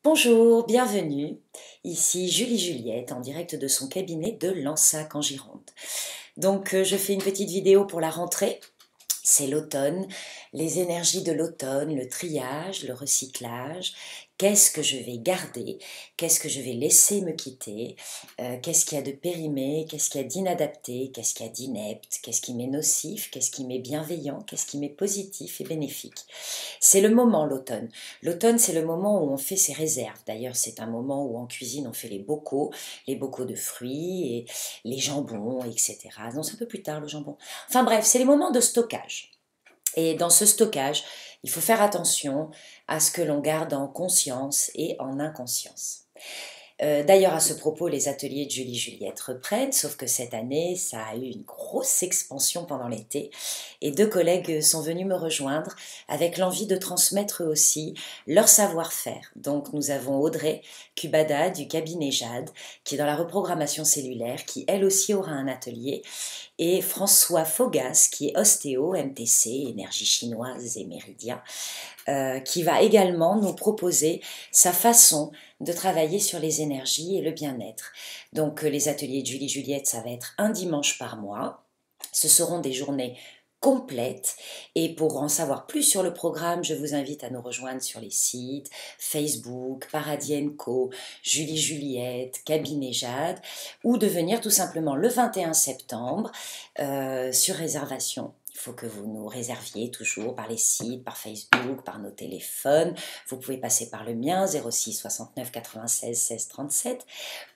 Bonjour, bienvenue. Ici Julie Juliette en direct de son cabinet de Lansac en Gironde. Je fais une petite vidéo pour la rentrée. C'est l'automne, les énergies de l'automne, le triage, le recyclage. Qu'est-ce que je vais garder? Qu'est-ce que je vais laisser me quitter? Qu'est-ce qu'il y a de périmé? Qu'est-ce qu'il y a d'inadapté? Qu'est-ce qu'il y a d'inepte? Qu'est-ce qui m'est nocif? Qu'est-ce qui m'est bienveillant? Qu'est-ce qui m'est positif et bénéfique? C'est le moment, l'automne. L'automne, c'est le moment où on fait ses réserves. D'ailleurs, c'est un moment où en cuisine, on fait les bocaux de fruits et les jambons, etc. Non, c'est un peu plus tard, le jambon. Enfin bref, c'est les moments de stockage. Et dans ce stockage, il faut faire attention à ce que l'on garde en conscience et en inconscience. D'ailleurs, à ce propos, les ateliers de Julie Juliette reprennent, sauf que cette année, ça a eu une grosse expansion pendant l'été, et deux collègues sont venus me rejoindre avec l'envie de transmettre eux aussi leur savoir-faire. Donc nous avons Audrey Cubada du cabinet Jade, qui est dans la reprogrammation cellulaire, qui elle aussi aura un atelier, et François Fogas, qui est ostéo, MTC, énergie chinoise et méridien, qui va également nous proposer sa façon de travailler sur les énergies et le bien-être. Donc les ateliers de Julie Juliette, ça va être un dimanche par mois. Ce seront des journées complètes, et pour en savoir plus sur le programme, je vous invite à nous rejoindre sur les sites Facebook, Paradis Co, Julie Juliette, Cabinet Jade, ou de venir tout simplement le 21 septembre sur réservation. Il faut que vous nous réserviez toujours par les sites, par Facebook, par nos téléphones. Vous pouvez passer par le mien, 06 69 96 16 37,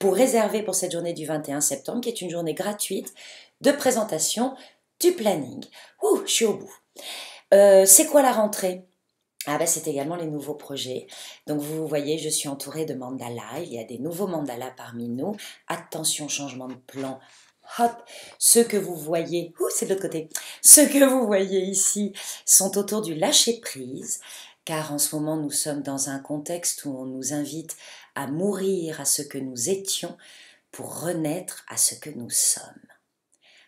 pour réserver pour cette journée du 21 septembre, qui est une journée gratuite de présentation du planning. Ouh, je suis au bout. C'est quoi la rentrée? C'est également les nouveaux projets. Donc vous voyez, je suis entourée de mandalas. Il y a des nouveaux mandalas parmi nous. Attention, changement de plan. Hop, ceux que vous voyez, c'est de l'autre côté, ceux que vous voyez ici sont autour du lâcher-prise, car en ce moment nous sommes dans un contexte où on nous invite à mourir à ce que nous étions pour renaître à ce que nous sommes.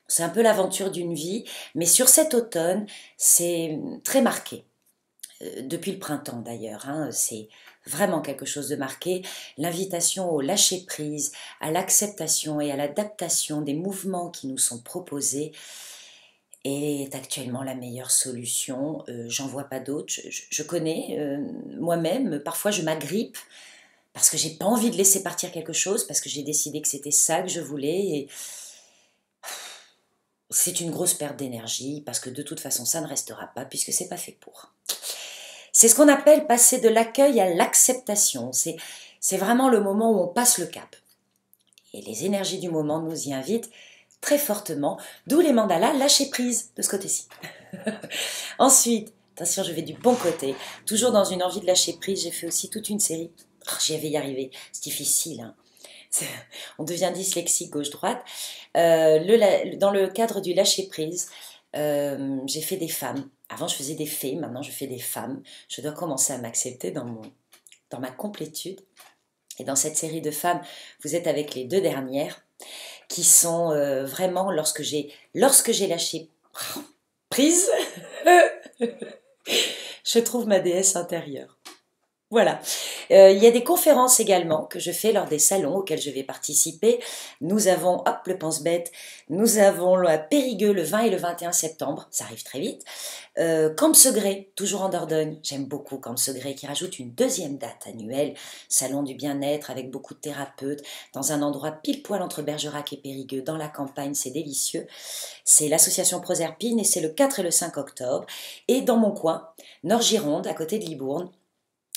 C'est un peu l'aventure d'une vie, mais sur cet automne, c'est très marqué. Depuis le printemps d'ailleurs, c'est vraiment quelque chose de marqué. L'invitation au lâcher-prise, à l'acceptation et à l'adaptation des mouvements qui nous sont proposés est actuellement la meilleure solution. J'en vois pas d'autre. Je connais moi-même, parfois je m'agrippe parce que j'ai pas envie de laisser partir quelque chose, parce que j'ai décidé que c'était ça que je voulais, et c'est une grosse perte d'énergie, parce que de toute façon ça ne restera pas, puisque c'est pas fait pour. C'est ce qu'on appelle passer de l'accueil à l'acceptation. C'est vraiment le moment où on passe le cap. Et les énergies du moment nous y invitent très fortement, d'où les mandalas lâcher prise de ce côté-ci. Ensuite, attention, je vais du bon côté. Toujours dans une envie de lâcher prise, j'ai fait aussi toute une série. J'y avais y arriver, c'est difficile, hein. On devient dyslexique gauche-droite. Dans le cadre du lâcher-prise, j'ai fait des femmes. Avant, je faisais des fées, maintenant je fais des femmes. Je dois commencer à m'accepter dans ma complétude. Et dans cette série de femmes, vous êtes avec les deux dernières, qui sont vraiment, lorsque j'ai lâché prise, je trouve ma déesse intérieure. Voilà. Il y a des conférences également que je fais lors des salons auxquels je vais participer. Nous avons, le pense-bête, nous avons le Périgueux le 20 et le 21 septembre, ça arrive très vite. Camp Segré, toujours en Dordogne, j'aime beaucoup Camp Segré, qui rajoute une deuxième date annuelle, salon du bien-être avec beaucoup de thérapeutes, dans un endroit pile poil entre Bergerac et Périgueux, dans la campagne, c'est délicieux. C'est l'association Proserpine, et c'est le 4 et le 5 octobre. Et dans mon coin, Nord-Gironde, à côté de Libourne,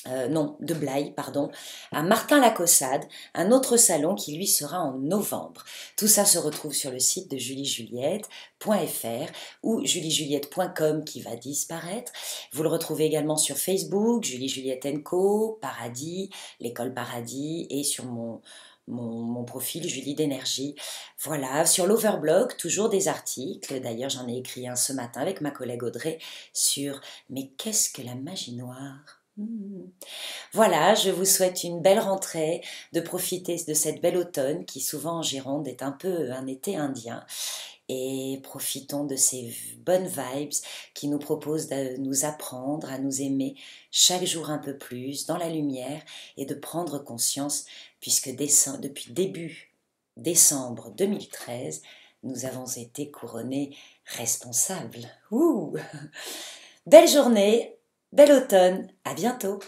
de Blaye, pardon, à Martin-la-Caussade, un autre salon qui lui sera en novembre. Tout ça se retrouve sur le site de juliejuliette.fr ou juliejuliette.com qui va disparaître. Vous le retrouvez également sur Facebook, Julie Juliette Co, Paradis, l'école Paradis, et sur mon profil Julie d'énergie. Voilà, sur l'Overblog, toujours des articles. D'ailleurs, j'en ai écrit un ce matin avec ma collègue Audrey sur « Mais qu'est-ce que la magie noire ?» Voilà, je vous souhaite une belle rentrée, de profiter de cette belle automne qui souvent en Gironde est un peu un été indien. et profitons de ces bonnes vibes qui nous proposent de nous apprendre à nous aimer chaque jour un peu plus dans la lumière et de prendre conscience puisque depuis début décembre 2013, nous avons été couronnés responsables. Ouh. Belle journée, bel automne, à bientôt.